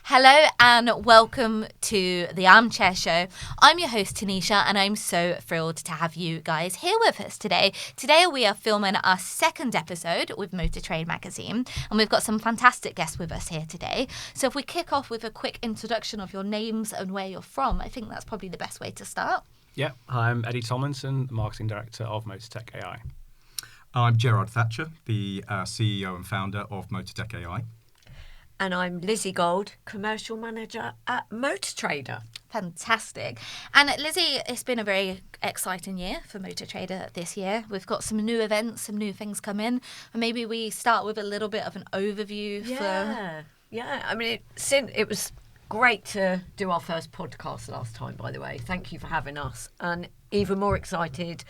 Hello and welcome to the Armchair Show. I'm your host Tanisha and I'm so thrilled to have you guys here with us today. Today we are filming our second episode with Motor Trade magazine and we've got some fantastic guests with us here today. So if we kick off with a quick introduction of your names and where you're from, I think that's probably the best way to start. Yeah, I'm Eddie Tomlinson, Marketing Director of Motortech.ai. I'm Gerard Thatcher, the CEO and founder of Motortech.ai. And I'm Lizzie Gold, Commercial Manager at Motor Trader. Fantastic. And Lizzie, it's been a very exciting year for Motor Trader this year. We've got some new events, some new things coming. And maybe we start with a little bit of an overview. Yeah. I mean, it was great to do our first podcast last time, by the way. Thank you for having us. And even more excited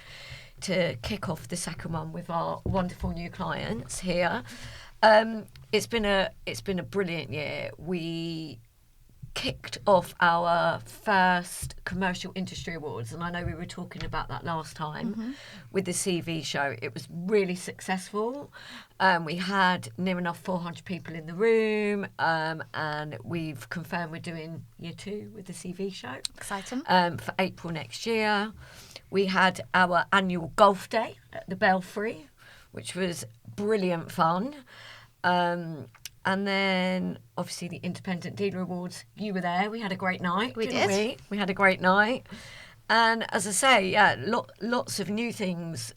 to kick off the second one with our wonderful new clients here. It's been a brilliant year. We kicked off our first commercial industry awards, and I know we were talking about that last time with the CV show. It was really successful. We had near enough 400 people in the room, and we've confirmed we're doing year 2 with the CV show. Exciting. For April next year. We had our annual golf day at the Belfry, which was brilliant fun. And then, obviously, the Independent Dealer Awards. You were there. We had a great night. We did. We had a great night. And as I say, yeah, lots of new things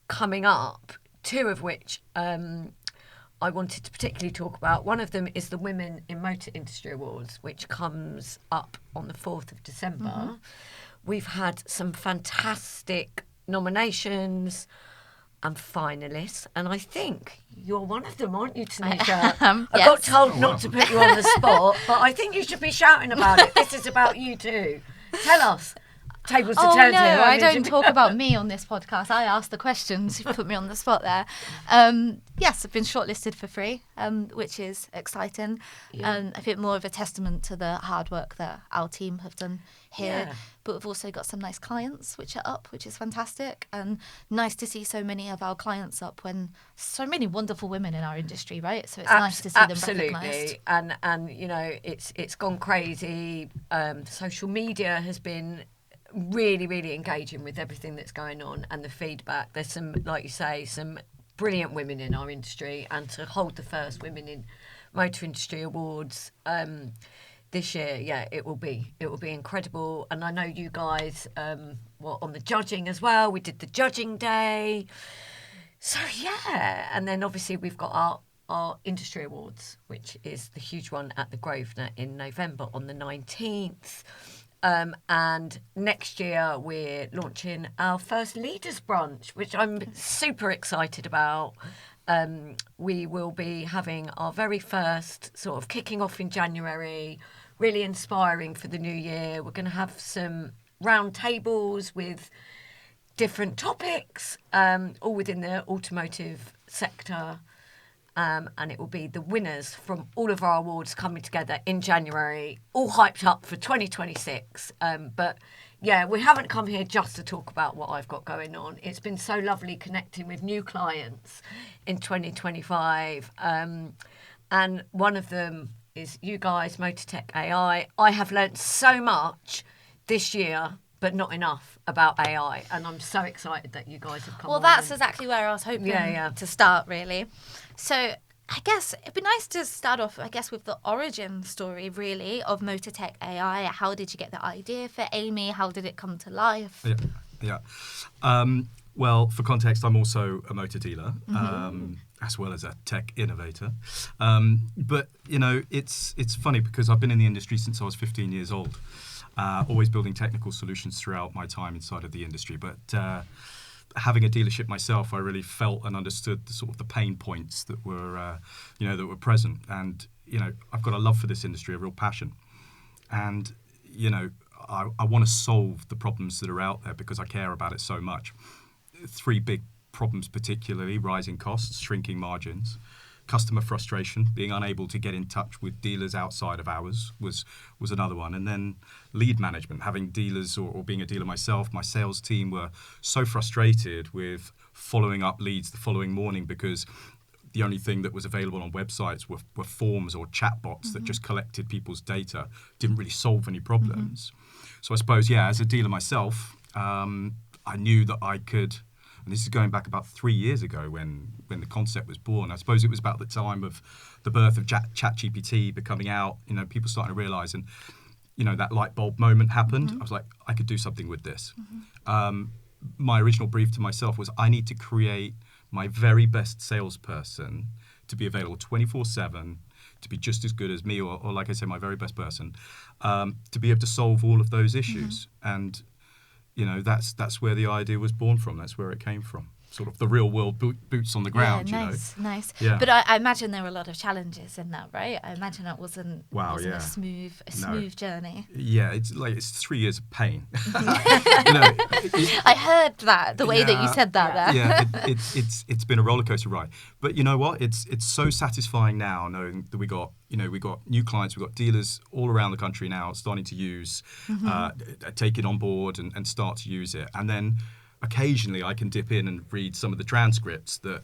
coming up, 2 of which I wanted to particularly talk about. One of them is the Women in Motor Industry Awards, which comes up on the 4th of December. We've had some fantastic nominations and finalists, and I think you're one of them, aren't you, Tanisha? I got told not to put you on the spot, but I think you should be shouting about it. This is about you too. Tell us. Tables to turn no, to. I don't talk about me on this podcast. I ask the questions. You put me on the spot there. Yes, I've been shortlisted for 3, which is exciting. And I think more of a testament to the hard work that our team have done here. Yeah. But we've also got some nice clients which are up, which is fantastic. And nice to see so many of our clients up when so many wonderful women in our industry, right? So it's nice to see them recognised. And you know, it's gone crazy. Social media has been really engaging with everything that's going on and the feedback. There's some, like you say, some brilliant women in our industry, and to hold the first Women in Motor Industry Awards this year, yeah, it will be incredible. And I know you guys were on the judging as well. We did the judging day, so yeah. And then obviously we've got our industry awards, which is the huge one at the Grosvenor in November on the 19th. And next year we're launching our first Leaders Brunch, which I'm super excited about. We will be having our very first sort of kicking off in January, really inspiring for the new year. We're going to have some round tables with different topics, all within the automotive sector. And it will be the winners from all of our awards coming together in January, all hyped up for 2026. But yeah, we haven't come here just to talk about what I've got going on. It's been so lovely connecting with new clients in 2025. And one of them is you guys, Motortech.ai. I have learnt so much this year, but not enough about AI. And I'm so excited that you guys have come on. Well, that's exactly where I was hoping to start, really. So I guess it'd be nice to start off, with the origin story, really, of Motortech.ai. How did you get the idea for Amy? How did it come to life? Yeah. Well, for context, I'm also a motor dealer, as well as a tech innovator. But, you know, it's funny because I've been in the industry since I was 15 years old, always building technical solutions throughout my time inside of the industry. But having a dealership myself, I really felt and understood the pain points that were, that were present. And, you know, I've got a love for this industry, a real passion. And, you know, I want to solve the problems that are out there because I care about it so much. 3 big problems particularly: rising costs, shrinking margins, customer frustration, being unable to get in touch with dealers outside of hours was another one. And then lead management, having dealers or being a dealer myself, my sales team were so frustrated with following up leads the following morning because the only thing that was available on websites were forms or chatbots that just collected people's data, didn't really solve any problems. So I suppose, as a dealer myself, I knew that I could, and this is going back about 3 years ago when the concept was born. I suppose it was about the time of the birth of ChatGPT becoming out, people starting to realize, and, that light bulb moment happened. I was like, I could do something with this. My original brief to myself was I need to create my very best salesperson to be available 24/7, to be just as good as me, or like I say, my very best person, to be able to solve all of those issues. And that's where the idea was born from. That's where it came from. Sort of the real world boots on the ground. Nice. Yeah. But I imagine there were a lot of challenges in that, right? I imagine it wasn't a smooth journey. Yeah, it's 3 years of pain. I heard that the way that you said that there. Yeah, it's been a roller coaster ride. But you know what? It's so satisfying now knowing that we got new clients, we've got dealers all around the country now starting to use, take it on board and start to use it, and then occasionally I can dip in and read some of the transcripts that,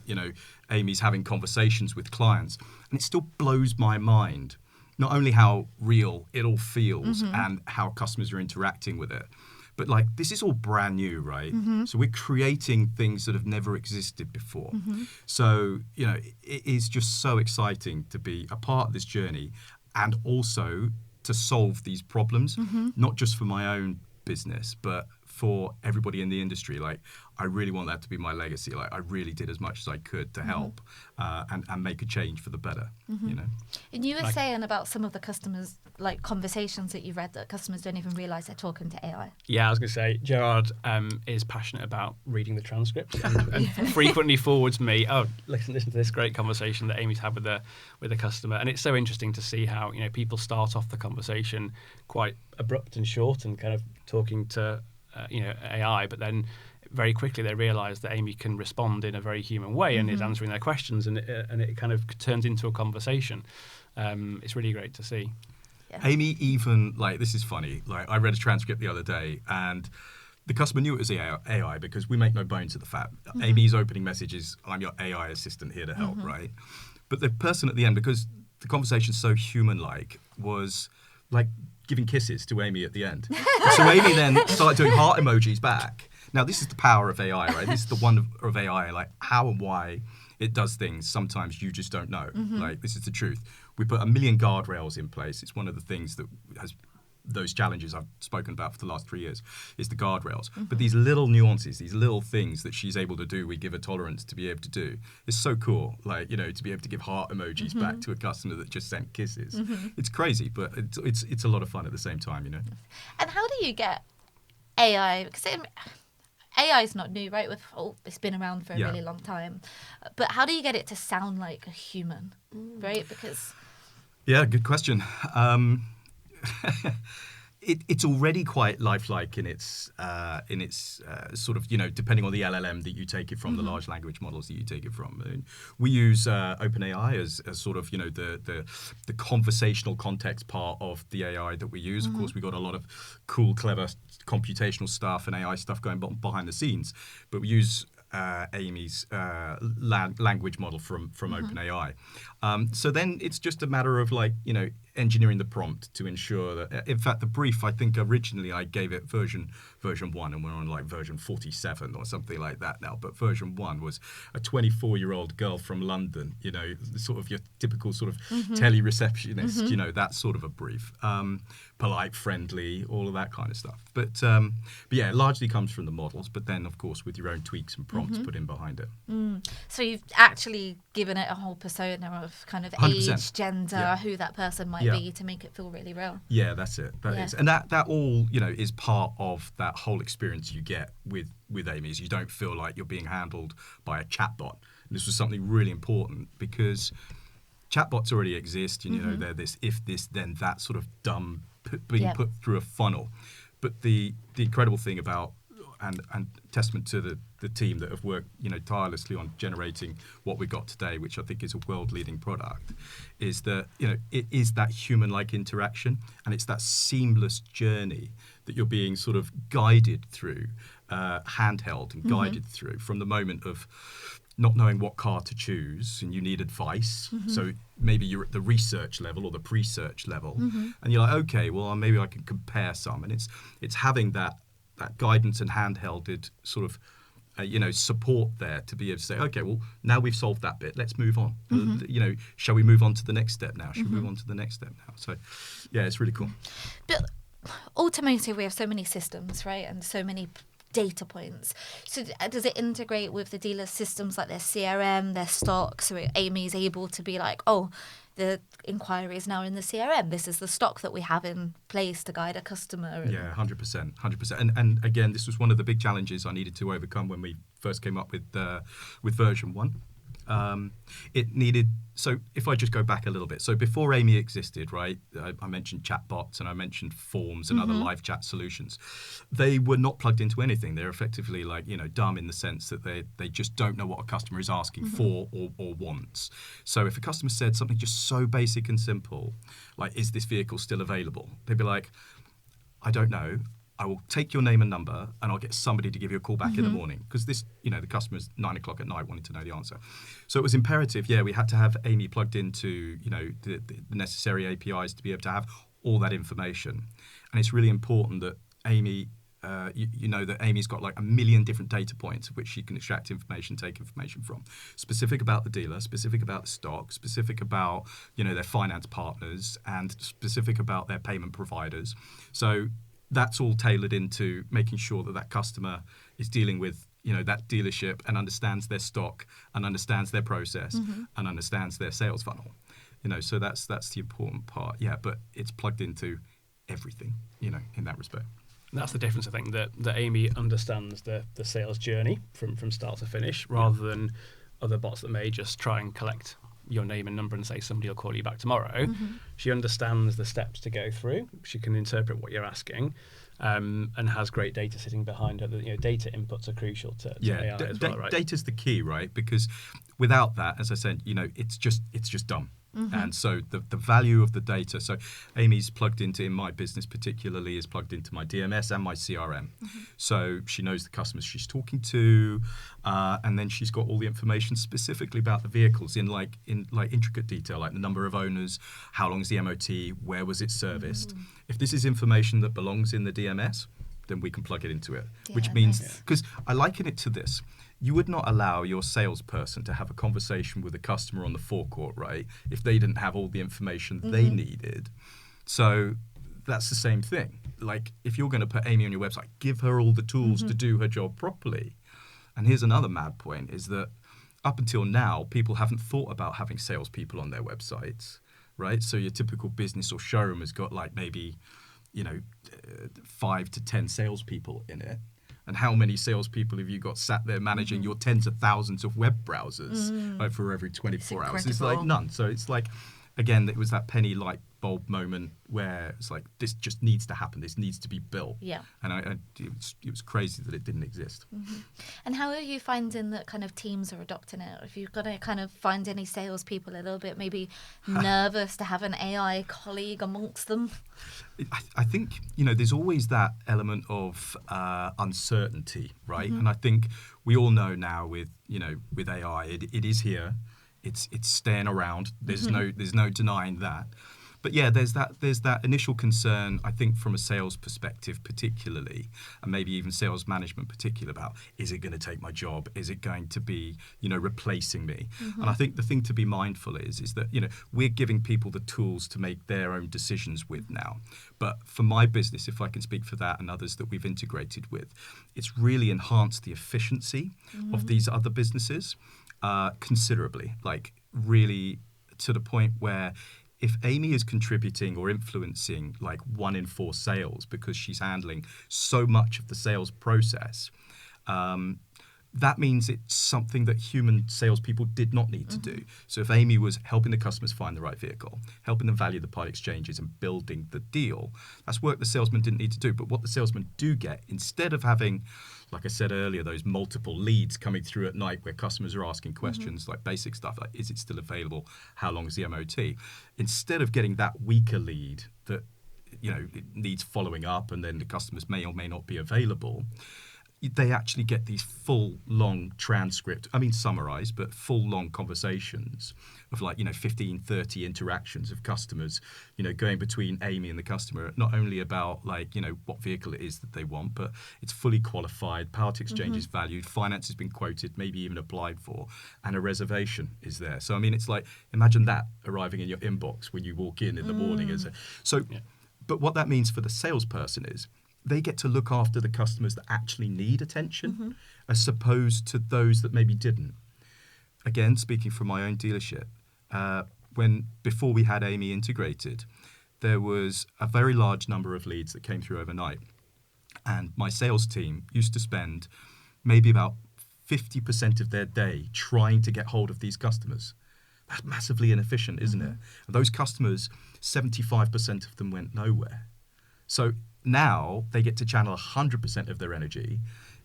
Amy's having conversations with clients. And it still blows my mind, not only how real it all feels and how customers are interacting with it, but this is all brand new, right? So we're creating things that have never existed before. So, it is just so exciting to be a part of this journey and also to solve these problems, not just for my own business, but for everybody in the industry. I really want that to be my legacy. I really did as much as I could to help and make a change for the better. And you were saying about some of the customers, conversations that you've read that customers don't even realise they're talking to AI. Yeah, I was going to say, Gerard is passionate about reading the transcripts and frequently forwards me, listen to this great conversation that Amy's had with a customer. And it's so interesting to see how, people start off the conversation quite abrupt and short and kind of talking to, AI, but then very quickly they realise that Amy can respond in a very human way and is answering their questions, and it kind of turns into a conversation. It's really great to see. Yeah. Amy even, this is funny, I read a transcript the other day and the customer knew it was AI because we make no bones of the fact. Amy's opening message is, I'm your AI assistant here to help, right? But the person at the end, because the conversation's so human-like, was giving kisses to Amy at the end. So Amy then started doing heart emojis back. Now, this is the power of AI, right? This is the wonder of AI, how and why it does things. Sometimes you just don't know. This is the truth. We put 1 million guardrails in place. It's one of the things that has those challenges I've spoken about for the last 3 years, is the guardrails. But these little nuances, these little things that she's able to do, we give her tolerance to be able to do. It's so cool, to be able to give heart emojis back to a customer that just sent kisses. It's crazy, but it's a lot of fun at the same time, And how do you get AI? Because AI is not new, right? It's been around for a really long time. But how do you get it to sound like a human, right? Because... Yeah, good question. It's already quite lifelike in its sort of, depending on the LLM that you take it from, the large language models that you take it from. We use OpenAI as sort of, the conversational context part of the AI that we use. Of course, we've got a lot of cool, clever computational stuff and AI stuff going behind the scenes, but we use Amy's language model from OpenAI. So then it's just a matter of engineering the prompt to ensure that, in fact, the brief, I think originally I gave it version 1 and we're on version 47 or something like that now. But version 1 was a 24-year-old girl from London, sort of your typical sort of tele-receptionist, that sort of a brief. Polite, friendly, all of that kind of stuff. But yeah, it largely comes from the models, but then, of course, with your own tweaks and prompts put in behind it. So you've actually given it a whole persona of kind of 100%. age, gender, who that person might be to make it feel really real. Yeah, that's it. That is. And that all, is part of that whole experience you get with Amy, is you don't feel like you're being handled by a chatbot. And this was something really important because chatbots already exist, they're this if this then that sort of dumb being put through a funnel. But the incredible thing about and testament to the team that have worked, tirelessly on generating what we got today, which I think is a world-leading product, is that, it is that human-like interaction, and it's that seamless journey that you're being sort of guided through, handheld and guided through from the moment of not knowing what car to choose and you need advice. So maybe you're at the research level or the pre-search level, and you're like, okay, well, maybe I can compare some. And it's having that guidance and handhelded sort of support there to be able to say, okay, well, now we've solved that bit, let's move on. Shall we move on to the next step now? Shall we move on to the next step now? So yeah, it's really cool. But automotive, we have so many systems, right, and so many data points. So does it integrate with the dealer systems like their CRM, their stock, so Amy is able to be like, oh, the inquiry is now in the CRM, this is the stock that we have in place to guide a customer? Yeah, 100%. And again, this was one of the big challenges I needed to overcome when we first came up with version 1. It needed, so if I just go back a little bit, so before Amy existed, right, I mentioned chatbots and I mentioned forms and other live chat solutions. They were not plugged into anything. They're effectively like, dumb in the sense that they just don't know what a customer is asking for or wants. So if a customer said something just so basic and simple, like, is this vehicle still available? They'd be like, I don't know. I will take your name and number and I'll get somebody to give you a call back in the morning, because this, the customer's 9 o'clock at night wanting to know the answer. So it was imperative, we had to have Amy plugged into, the necessary APIs to be able to have all that information. And it's really important that Amy, that Amy's got like 1 million different data points of which she can extract information, take information from. Specific about the dealer, specific about the stock, specific about, their finance partners, and specific about their payment providers. So that's all tailored into making sure that customer is dealing with, that dealership and understands their stock and understands their process and understands their sales funnel. So that's the important part. Yeah, but it's plugged into everything, in that respect. That's the difference, I think, that Amy understands the sales journey from start to finish, rather than other bots that may just try and collect your name and number and say somebody will call you back tomorrow. She understands the steps to go through. She can interpret what you're asking, and has great data sitting behind her. Data inputs are crucial to AI as well, right? Data's the key, right? Because without that, as I said, it's just dumb. And so the value of the data, so Amy's plugged into, in my business particularly, is plugged into my DMS and my CRM. So she knows the customers she's talking to, and then she's got all the information specifically about the vehicles in intricate detail, like the number of owners, how long is the MOT, where was it serviced. If this is information that belongs in the DMS, then we can plug it into it, which means, because I liken it to this. You would not allow your salesperson to have a conversation with a customer on the forecourt, right, if they didn't have all the information they needed. So that's the same thing. Like, if you're going to put Amy on your website, give her all the tools to do her job properly. And here's another mad point, is that up until now, people haven't thought about having salespeople on their websites, right? So your typical business or showroom has got like maybe, 5 to 10 salespeople in it. And how many salespeople have you got sat there managing your tens of thousands of web browsers for every 24 hours? It's like none. So it's like, again, it was that penny light bulb moment where it's like, this just needs to happen. This needs to be built. Yeah. And it was crazy that it didn't exist. And how are you finding that kind of teams are adopting it? If you've got to kind of find any salespeople a little bit maybe nervous to have an AI colleague amongst them? I think, there's always that element of uncertainty, right? And I think we all know now with AI, it is here. It's staying around. There's no denying that. But yeah, there's that initial concern, I think, from a sales perspective particularly, and maybe even sales management particularly, about, is it going to take my job? Is it going to be, replacing me? And I think the thing to be mindful is that, we're giving people the tools to make their own decisions with now. But for my business, if I can speak for that and others that we've integrated with, it's really enhanced the efficiency of these other businesses considerably, like really to the point where if Amy is contributing or influencing like 1 in 4 sales because she's handling so much of the sales process, that means it's something that human salespeople did not need to do. So if Amy was helping the customers find the right vehicle, helping them value the part exchanges and building the deal, that's work the salesman didn't need to do. But what the salesman do get, instead of having, like I said earlier, those multiple leads coming through at night where customers are asking questions like basic stuff like, is it still available? How long is the MOT? Instead of getting that weaker lead that, it needs following up and then the customers may or may not be available, they actually get these full long summarized, but full long conversations of 15, 30 interactions of customers, going between Amy and the customer, not only about what vehicle it is that they want, but it's fully qualified, part exchange is valued, finance has been quoted, maybe even applied for, and a reservation is there. So, it's like, imagine that arriving in your inbox when you walk in the morning. But what that means for the salesperson is, they get to look after the customers that actually need attention as opposed to those that maybe didn't. Again, speaking from my own dealership, before we had Amy integrated, there was a very large number of leads that came through overnight. And my sales team used to spend maybe about 50% of their day trying to get hold of these customers. That's massively inefficient, isn't it? And those customers, 75% of them went nowhere. So now they get to channel 100% of their energy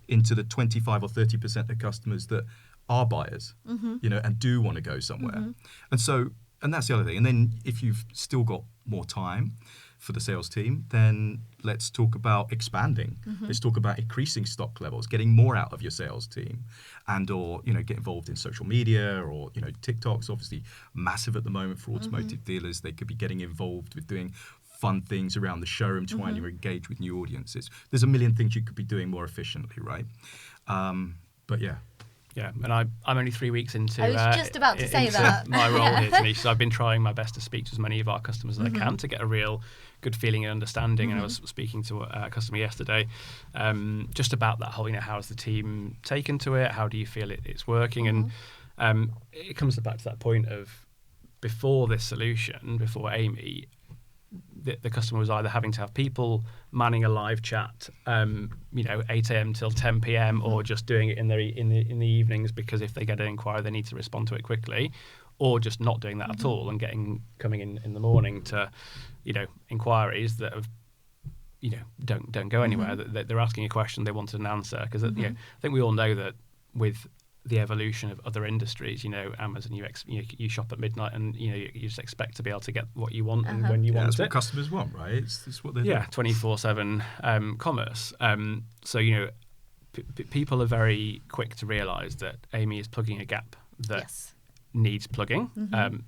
into the 25 or 30% of customers that are buyers, and do want to go somewhere. And that's the other thing. And then if you've still got more time for the sales team, then let's talk about expanding. Let's talk about increasing stock levels, getting more out of your sales team, and or get involved in social media, or TikTok's obviously massive at the moment for automotive dealers. They could be getting involved with doing fun things around the showroom, trying to engage with new audiences. There's a million things you could be doing more efficiently, right? But yeah. Yeah, and I'm only 3 weeks into. I was just about to say that. My role here, Tanisha. So I've been trying my best to speak to as many of our customers as I can to get a real good feeling and understanding. And I was speaking to a customer yesterday, just about that whole, how's the team taken to it? How do you feel it's working? And it comes back to that point of before this solution, before Amy, the customer was either having to have people manning a live chat, 8 a.m. till 10 p.m. or just doing it in the evenings because if they get an inquiry, they need to respond to it quickly, or just not doing that at all and coming in the morning to, inquiries that have, don't go anywhere. That they're asking a question, they wanted an answer because I think we all know that with the evolution of other industries, Amazon, you shop at midnight and you just expect to be able to get what you want and when you want that's it. That's what customers want, right? It's what they do. 24/7 commerce. So people are very quick to realise that Amy is plugging a gap that needs plugging,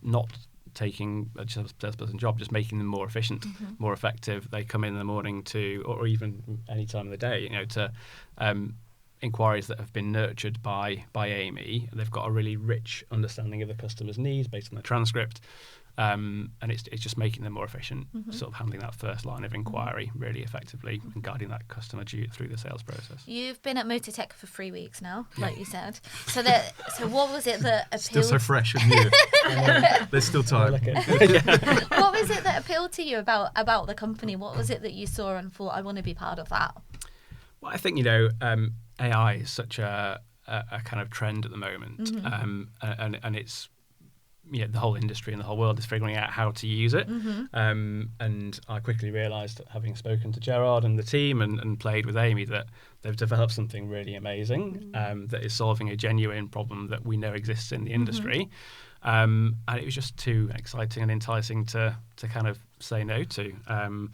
not taking a salesperson job, just making them more efficient, more effective. They come in the morning or even any time of the day, to inquiries that have been nurtured by Amy. They've got a really rich understanding of the customer's needs based on the transcript, and it's just making them more efficient, sort of handling that first line of inquiry really effectively and guiding that customer through the sales process. You've been at Motortech for 3 weeks now, like you said. So what was it that appealed? Still so fresh and new. There's still time. What was it that appealed to you about the company? What was it that you saw and thought, I want to be part of that? Well, I think AI is such a kind of trend at the moment, and it's the whole industry and the whole world is figuring out how to use it. And I quickly realised, having spoken to Gerard and the team and played with Amy, that they've developed something really amazing that is solving a genuine problem that we know exists in the industry. And it was just too exciting and enticing to kind of say no to.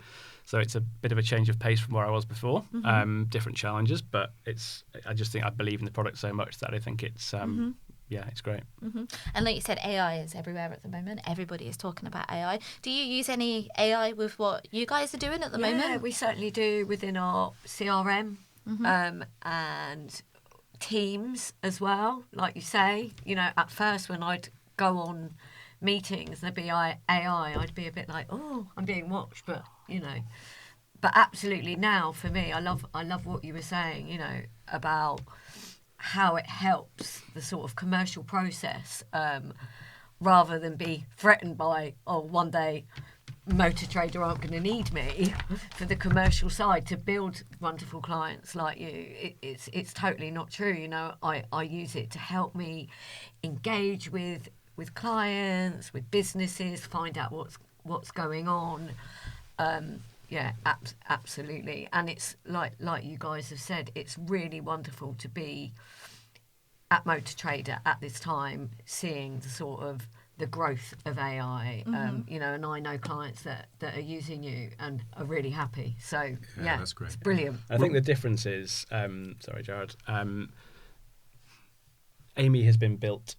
So it's a bit of a change of pace from where I was before. Different challenges, but I just think I believe in the product so much that I think it's it's great. And like you said, AI is everywhere at the moment. Everybody is talking about AI. Do you use any AI with what you guys are doing at the moment? Yeah, we certainly do within our CRM and Teams as well. Like you say, at first when I'd go on meetings, there'd be AI, I'd be a bit like, oh, I'm being watched, but but absolutely now for me, I love what you were saying, about how it helps the sort of commercial process, rather than be threatened by, one day Motor Trader aren't going to need me for the commercial side to build wonderful clients like you. It's totally not true. You know, I use it to help me engage with clients, with businesses, find out what's going on. Yeah, absolutely. And it's like you guys have said, it's really wonderful to be at Motor Trader at this time, seeing the sort of the growth of AI, you know, and I know clients that are using you and are really happy. So yeah, that's great. It's brilliant. I think the difference is, sorry, Jared, Amy has been built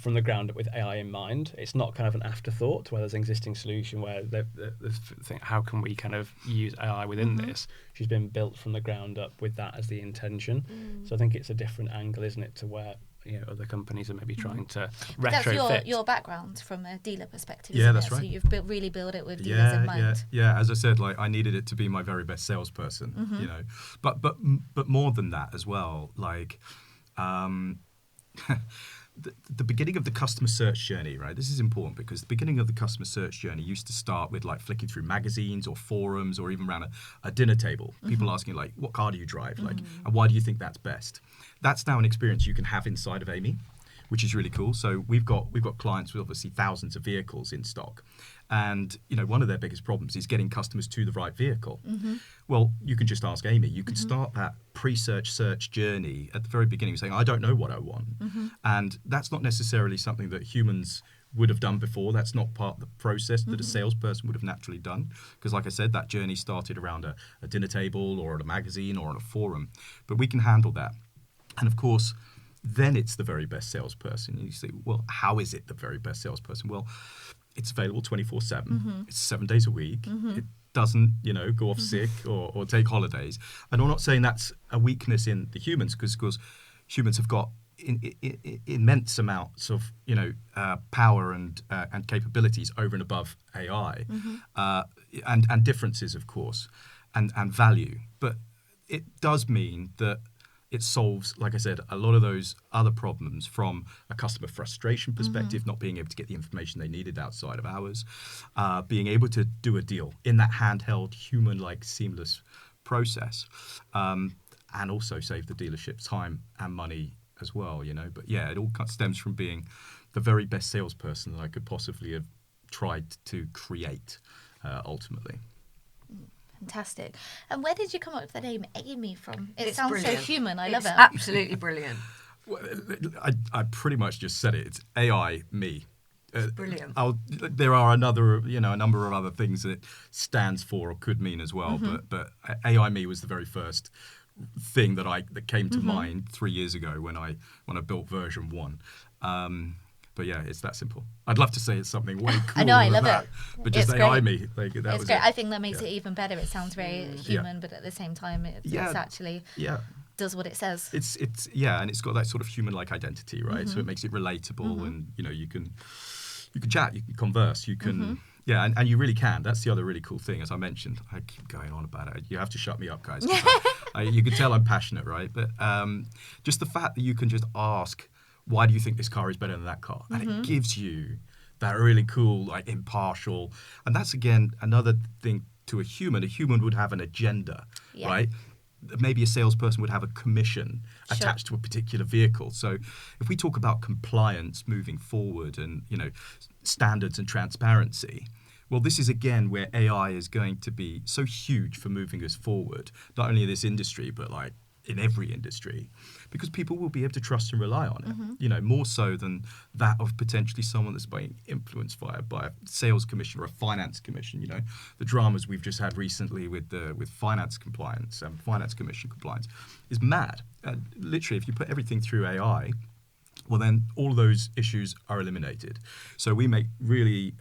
from the ground up with AI in mind. It's not kind of an afterthought where there's an existing solution where they think, how can we kind of use AI within this? She's been built from the ground up with that as the intention. So I think it's a different angle, isn't it, to where other companies are maybe trying to retrofit. That's your background from a dealer perspective, Yeah, isn't that's it? right. So you've really built it with dealers in mind. Yeah. As I said, like I needed it to be my very best salesperson, you know. But more than that as well, like the beginning of the customer search journey, right? This is important because the beginning of the customer search journey used to start with like flicking through magazines or forums or even around a dinner table. People asking like, what car do you drive? Like, and why do you think that's best? That's now an experience you can have inside of Amy, which is really cool. So we've got clients with obviously thousands of vehicles in stock. And, you know, one of their biggest problems is getting customers to the right vehicle. Well, you can just ask Amy. You can start that search journey at the very beginning saying, I don't know what I want. And that's not necessarily something that humans would have done before. That's not part of the process that a salesperson would have naturally done. Because like I said, that journey started around a dinner table or at a magazine or on a forum. But we can handle that. And of course, then it's the very best salesperson. And you say, well, how is it the very best salesperson? Well, it's available 24/7. It's 7 days a week. It doesn't, go off sick or take holidays. And I'm not saying that's a weakness in the humans, because humans have got immense amounts of, power and capabilities over and above AI, and differences, of course, and value. But it does mean that it solves, like I said, a lot of those other problems from a customer frustration perspective, not being able to get the information they needed outside of hours, being able to do a deal in that handheld, human-like, seamless process, and also save the dealership time and money as well, But yeah, it all stems from being the very best salesperson that I could possibly have tried to create, ultimately. Fantastic. And where did you come up with the name Amy from? It It's sounds brilliant. so human. I love It's it. absolutely brilliant. Well, I pretty much just said it. It's AI me. Brilliant. There are a number of other things that it stands for or could mean as well. But AI me was the very first thing that came to mind 3 years ago when I built version 1. But yeah, it's that simple. I'd love to say it's something way cooler I know, I than love that, it. but just It's AI great. me. That It's was great. it. I think that makes it even better. It sounds very human, but at the same time, it's actually does what it says. It's and it's got that sort of human-like identity, right? So it makes it relatable, and you can chat, you can converse, you can and you really can. That's the other really cool thing, as I mentioned. I keep going on about it. You have to shut me up, guys. You can tell I'm passionate, right? But just the fact that you can just ask, why do you think this car is better than that car? And it gives you that really cool, like, impartial. And that's, again, another thing to a human. A human would have an agenda, right? Maybe a salesperson would have a commission attached to a particular vehicle. So if we talk about compliance moving forward and, standards and transparency, well, this is, again, where AI is going to be so huge for moving us forward, not only in this industry, but, like, in every industry, because people will be able to trust and rely on it, more so than that of potentially someone that's being influenced by a sales commission or a finance commission. The dramas we've just had recently with finance compliance and finance commission compliance is mad. Literally, if you put everything through AI, well, then all of those issues are eliminated. So we make we've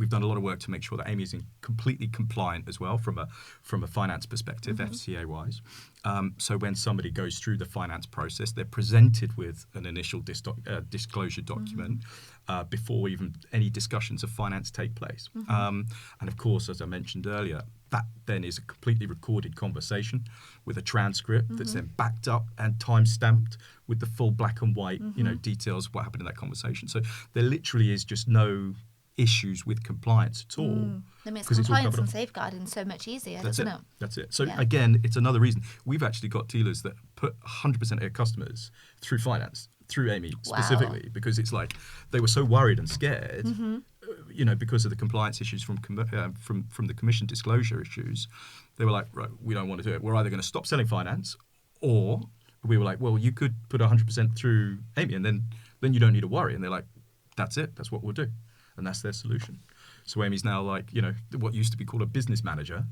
done a lot of work to make sure that Amy is completely compliant as well from a finance perspective, FCA wise. So when somebody goes through the finance process, they're presented with an initial disclosure document before even any discussions of finance take place. And of course, as I mentioned earlier, that then is a completely recorded conversation with a transcript that's then backed up and time-stamped with the full black and white, details of what happened in that conversation. So there literally is just no issues with compliance at all. That makes 'cause it's all compliance covered and up. safeguarding so much easier, That's doesn't it. it? That's it. So Yeah. again, it's another reason. We've actually got dealers that put 100% of their customers through finance, through Amy specifically, because it's like they were so worried and scared, because of the compliance issues from the commission disclosure issues. They were like, right, we don't want to do it. We're either going to stop selling finance, or we were like, well, you could put 100% through Amy, and then you don't need to worry. And they're like, that's it. That's what we'll do, and that's their solution. So Amy's now like, what used to be called a business manager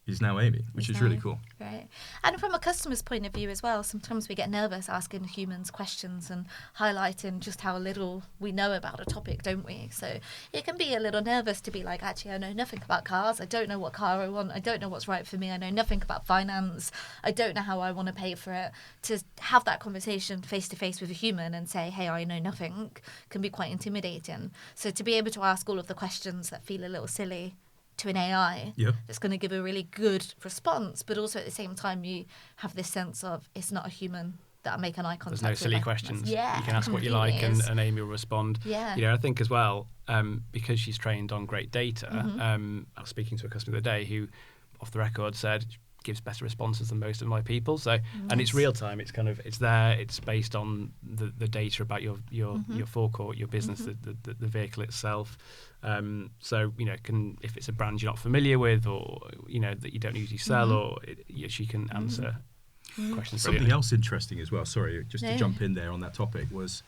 is now Amy, which is really cool. Right. And from a customer's point of view as well, sometimes we get nervous asking humans questions and highlighting just how little we know about a topic, don't we? So it can be a little nervous to be like, actually, I know nothing about cars. I don't know what car I want. I don't know what's right for me. I know nothing about finance. I don't know how I want to pay for it. To have that conversation face to face with a human and say, hey, I know nothing, can be quite intimidating. So to be able to ask all of the questions that feel a little silly to an AI that's going to give a really good response, but also at the same time you have this sense of it's not a human that I make an eye contact with. There's no silly questions. Yeah, you can ask what you like and Amy will respond. Yeah. I think as well, because she's trained on great data, I was speaking to a customer the other day who, off the record, said gives better responses than most of my people. So, and it's real time. It's kind of, it's there. It's based on the data about your forecourt, your business, the vehicle itself. So, if it's a brand you're not familiar with, or that you don't usually sell, or she can answer questions. Something else interesting as well. Sorry, just to jump in there on that topic was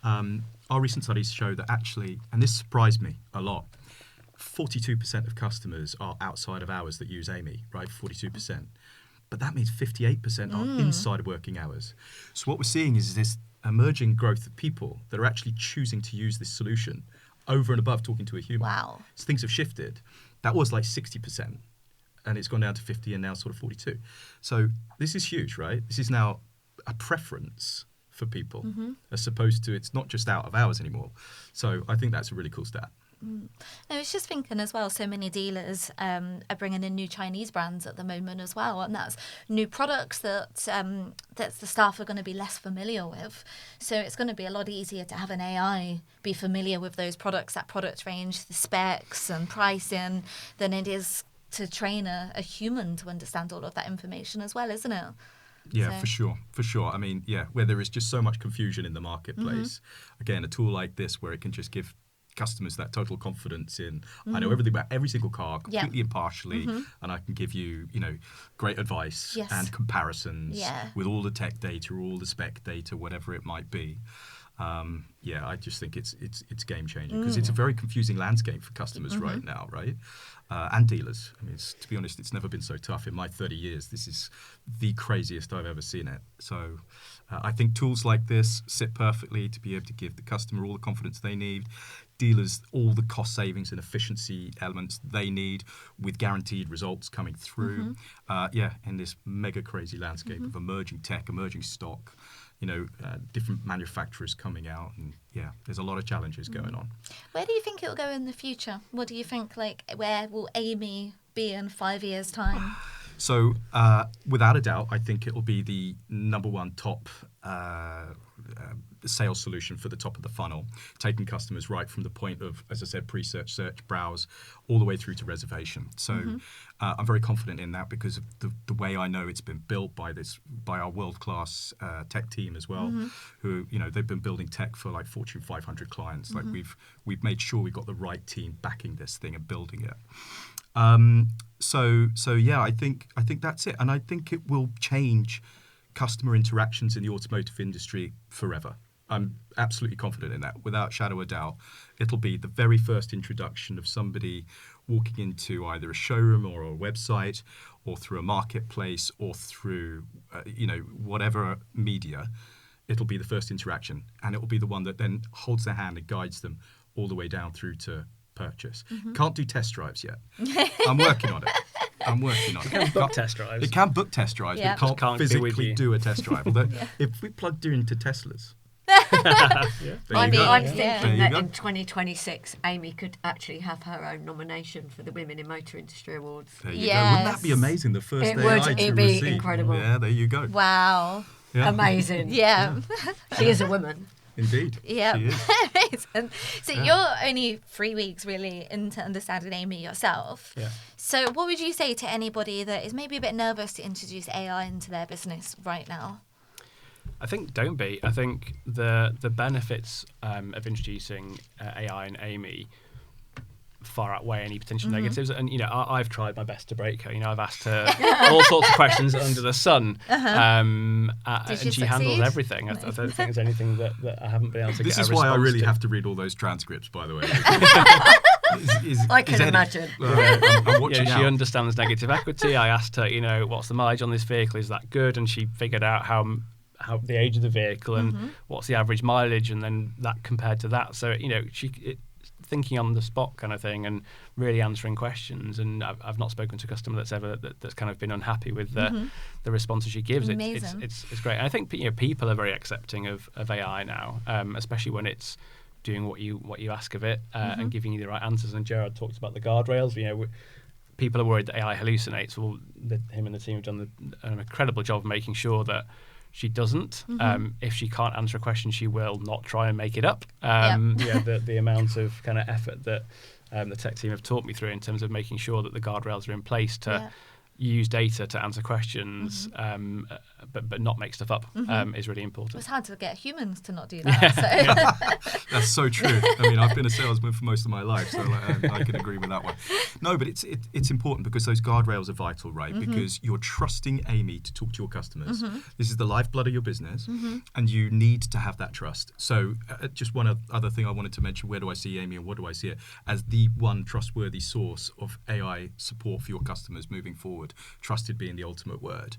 our recent studies show that actually, and this surprised me a lot, 42% of customers are outside of hours that use Amy, right? 42%. But that means 58% are inside of working hours. So what we're seeing is this emerging growth of people that are actually choosing to use this solution over and above talking to a human. Wow. So things have shifted. That was like 60%, and it's gone down to 50 and now sort of 42. So this is huge, right? This is now a preference for people, as opposed to it's not just out of hours anymore. So I think that's a really cool stat. I was just thinking as well, so many dealers are bringing in new Chinese brands at the moment as well, and that's new products that the staff are going to be less familiar with. So it's going to be a lot easier to have an AI be familiar with those products, that product range, the specs and pricing, than it is to train a human to understand all of that information as well, isn't it? Yeah, for sure. I mean, where there is just so much confusion in the marketplace. Again, a tool like this where it can just give customers that total confidence in I know everything about every single car completely impartially, and I can give you great advice and comparisons with all the tech data, all the spec data, whatever it might be. I just think it's game changing, because it's a very confusing landscape for customers right now, right? And dealers. I mean, to be honest, it's never been so tough. In my 30 years, this is the craziest I've ever seen it. So I think tools like this sit perfectly to be able to give the customer all the confidence they need, dealers all the cost savings and efficiency elements they need, with guaranteed results coming through. In this mega crazy landscape of emerging tech, emerging stock, different manufacturers coming out, and there's a lot of challenges going on. Where do you think it'll go in the future? What do you think, where will Amy be in 5 years' time? So, without a doubt, I think it'll be the number one top sales solution for the top of the funnel, taking customers right from the point of, as I said, pre-search, search, browse, all the way through to reservation. So I'm very confident in that, because of the way I know it's been built by our world-class tech team as well, who, they've been building tech for like Fortune 500 clients. Like we've made sure we've got the right team backing this thing and building it. I think that's it. And I think it will change customer interactions in the automotive industry forever. I'm absolutely confident in that, without shadow of a doubt. It'll be the very first introduction of somebody walking into either a showroom or a website, or through a marketplace, or through, whatever media. It'll be the first interaction, and it will be the one that then holds their hand and guides them all the way down through to purchase. Can't do test drives yet. I'm working on it. It can book test drives. It can book test drives, but it can't physically do a test drive. Although, if we plugged you into Teslas, I'm thinking that in 2026, Amy could actually have her own nomination for the Women in Motor Industry Awards. There you go. Wouldn't that be amazing? The first AI to It'd be receive. incredible. Yeah, there you go. Wow. Yeah. Amazing. Yeah. She is a woman. Indeed. Yeah. She is. Amazing. So you're only 3 weeks really into understanding Amy yourself. Yeah. So what would you say to anybody that is maybe a bit nervous to introduce AI into their business right now? I think don't be. I think the benefits of introducing AI and Amy far outweigh any potential negatives. And I've tried my best to break her. I've asked her all sorts of questions under the sun, and she handles everything. I don't think there's anything that I haven't been able to. This get is a why I response really to. have to read all those transcripts, by the way. I can imagine. I'm watching She out. understands negative equity. I asked her, what's the mileage on this vehicle? Is that good? And she figured out how the age of the vehicle and what's the average mileage, and then that compared to that. So thinking on the spot kind of thing, and really answering questions. And I've not spoken to a customer that's kind of been unhappy with the responses she gives. Amazing. It's great. And I think people are very accepting of AI now, especially when it's doing what you ask of it and giving you the right answers. And Gerard talked about the guardrails. People are worried that AI hallucinates. Well, him and the team have done an incredible job of making sure that she doesn't. If she can't answer a question, she will not try and make it up. The amount of kind of effort that the tech team have taught me through in terms of making sure that the guardrails are in place to use data to answer questions, but not make stuff up is really important. It's hard to get humans to not do that. So. That's so true. I mean, I've been a salesman for most of my life, so I can agree with that one. No, but it's important because those guardrails are vital, right? Because you're trusting Amy to talk to your customers. This is the lifeblood of your business, and you need to have that trust. So just one other thing I wanted to mention, where do I see Amy and what do I see it? As the one trustworthy source of AI support for your customers moving forward, trusted being the ultimate word.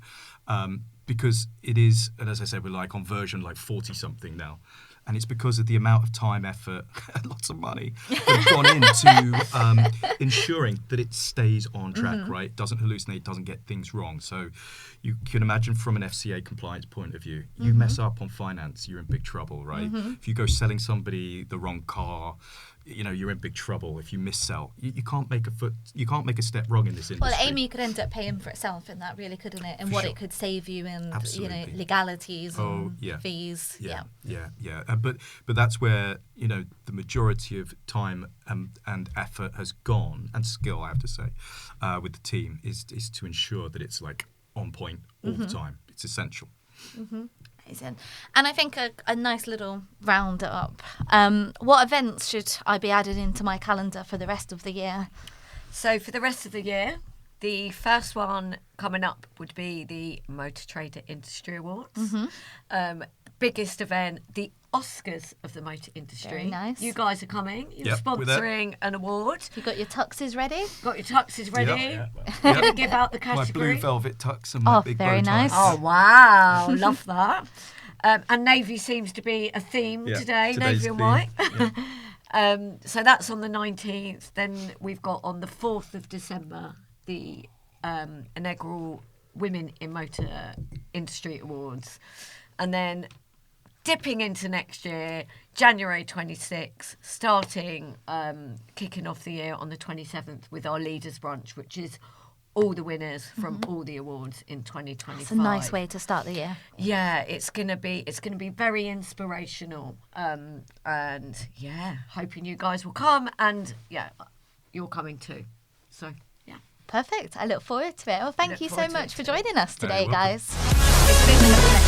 Because it is, and as I said, we're on version 40-something now. And it's because of the amount of time, effort, and lots of money that have gone into ensuring that it stays on track, right? Doesn't hallucinate, doesn't get things wrong. So you can imagine from an FCA compliance point of view, you mess up on finance, you're in big trouble, right? If you go selling somebody the wrong car, you're in big trouble. If you missell, you can't make a step wrong in this industry. Well, Amy could end up paying for itself in that, really, couldn't it? And what it could save you in, Absolutely. Legalities and fees. Yeah. But that's where the majority of time and effort has gone, and skill, I have to say, with the team is to ensure that it's on point all the time. It's essential. Amazing. And I think a nice little roundup. What events should I be added into my calendar for the rest of the year? So for the rest of the year, the first one coming up would be the Motor Trader Industry Awards. Biggest event, the Oscars of the motor industry. Very nice. You guys are coming. You're Yep, we're there. sponsoring an award. You got your tuxes ready? Got your tuxes ready. Yep. You're going to give out the My category. blue velvet tux and my big bow very tie. nice. Oh, wow. Love that. And navy seems to be a theme today, today's navy and theme. white. Yeah. So that's on the 19th. Then we've got on the 4th of December the inaugural Women in Motor Industry Awards. And then dipping into next year, January 26th, starting, kicking off the year on the 27th with our Leaders Brunch, which is all the winners from all the awards in 2025. It's a nice way to start the year. Yeah, it's gonna be very inspirational, and hoping you guys will come, and you're coming too. So Perfect. I look forward to it. Well, thank look you so forward to much it for too. joining us Very today, welcome. guys. it's been a pleasure.